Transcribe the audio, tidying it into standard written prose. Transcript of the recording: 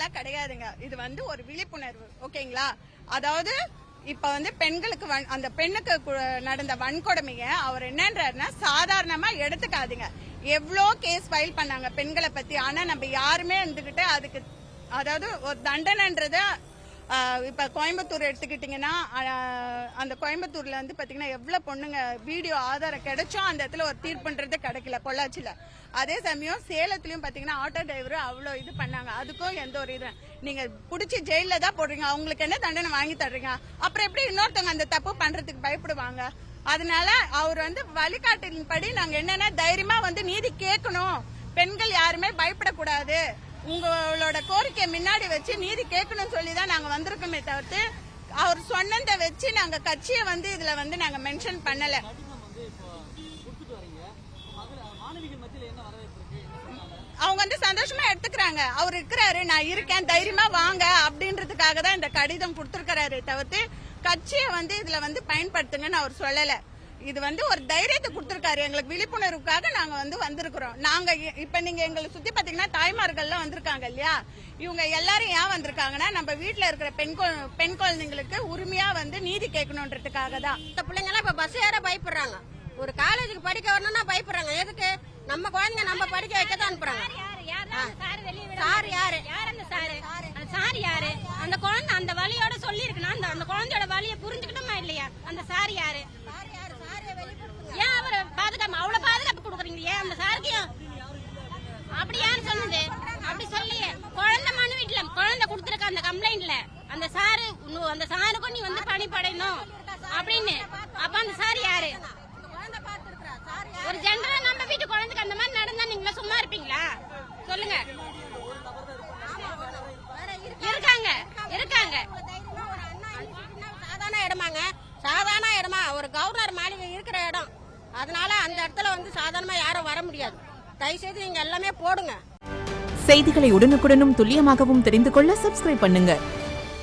அதெல்லாம் கிடையாதுங்க. இது வந்து ஒரு விழிப்புணர்வு, ஓகேங்களா? அதாவது இப்ப வந்து பெண்களுக்கு அந்த பெண்ணுக்கு நடந்த வன்கொடுமைய அவர் என்னன்றாருன்னா சாதாரணமா எடுத்துக்காதீங்க. எவ்வளோ கேஸ் ஃபைல் பண்ணாங்க பெண்களை பத்தி, ஆனா நம்ம யாருமே இருந்துகிட்டு அதுக்கு அதாவது ஒரு தண்டனைன்றத இப்ப கோயம்புத்தூர் எடுத்துக்கிட்டீங்கன்னா அந்த கோயம்புத்தூர்ல வந்து பாத்தீங்கன்னா எவ்வளவு பொண்ணுங்க வீடியோ ஆதாரம் கிடைச்சோம் அந்த இடத்துல ஒரு தீர்ப்புன்றது கிடைக்கல பொள்ளாச்சியில. அதே சமயம் சேலத்திலயும் பாத்தீங்கன்னா ஆட்டோ டிரைவர் அவ்வளவு இது பண்ணாங்க, அதுக்கும் எந்த ஒரு இது நீங்க புடிச்சு ஜெயில தான் போடுறீங்க, அவங்களுக்கு என்ன தண்டனை வாங்கி தர்றீங்க? அப்புறம் எப்படி இன்னொருத்தவங்க அந்த தப்பு பண்றதுக்கு பயப்படுவாங்க? அதனால அவர் வந்து வழிகாட்டின்படி நாங்க என்னன்னா தைரியமா வந்து நீதி கேட்கணும், பெண்கள் யாருமே பயப்படக்கூடாது, உங்களோட கோரிக்கையை முன்னாடி வச்சு நீதி கேட்கணும்னு சொல்லிதான் நாங்க வந்திருக்கோமே தவிர்த்து அவர் சொன்னதை வச்சு நாங்க கட்சியை வந்து இதுல வந்து நாங்க மென்ஷன் பண்ணல. அவங்க வந்து சந்தோஷமா எடுத்துக்கிறாங்க, அவர் இருக்கிறாரு, நான் இருக்கேன், தைரியமா வாங்க அப்படின்றதுக்காக தான் இந்த கடிதம் கொடுத்திருக்கிறாரு தவிர்த்து கட்சியை வந்து இதுல வந்து பயன்படுத்துங்கன்னு அவர் சொல்லல. இது வந்து ஒரு தைரியத்தை கொடுத்திருக்காரு, எங்களுக்கு விழிப்புணர்வுக்காக நாங்க வந்து வந்திருக்கிறோம். நாங்க இப்ப நீங்க எங்களை சுத்தி பாத்தீங்கன்னா தாய்மார்கள்லாம் வந்திருக்காங்க இல்லையா, இவங்க எல்லாரும் ஏன் வந்திருக்காங்கன்னா நம்ம வீட்டுல இருக்கிற பெண் குழந்தைங்களுக்கு உரிமையா வந்து நீதி கேட்கணுன்றதுக்காக தான். இந்த பிள்ளைங்க எல்லாம் இப்ப பஸ் ஏற பயப்படுறாங்க, ஒரு காலேஜுக்கு படிக்க வரணும்னா பயப்படுறாங்க. எதுக்கு? நம்ம குழந்தைங்க நம்ம படிக்க வைக்கத்தான் அனுப்புறாங்க. சார் யாரு? சார் யாரு? அந்த குழந்தை அந்த வழியோட சொல்லி இருக்குன்னா அந்த குழந்தையோட வழியை புரிஞ்சுக்கணுமா இல்லையா? அந்த சார் யாரு? ஏன் அவரு பாதுகாப்பு அவ்வளவு பாதுகாப்பு கொடுக்குறீங்க? ஏன் அந்த சாருக்கையும் அப்படி யாரு சொன்னது? அப்படி சொல்லி குழந்தை மனு வீட்டுல குழந்தை கொடுத்துருக்க அந்த கம்ப்ளைண்ட்ல அந்த சாருக்கும் நீ வந்து பணிப்படையணும் அப்படின்னு. அப்ப அந்த சார் யாரு? ஒரு ஜெனரலா நம்ம வீட்டு குழந்தைக்கு அந்த மாதிரி நடந்தா நீங்க சும்மா இருப்பீங்களா? சொல்லுங்க. இருக்காங்க சாதாரண இடமாங்க, சாதாரண இடமா, ஒரு கவர்னர் மாளிகை இருக்கிற இடம். அதனால அந்த இடத்துல வந்து சாதாரணமா யாரும் வர முடியாது. தயவுசெய்து நீங்க எல்லாமே போடுங்க. செய்திகளை உடனுக்குடனும் துல்லியமாகவும் தெரிந்து கொள்ள சப்ஸ்கிரைப் பண்ணுங்க.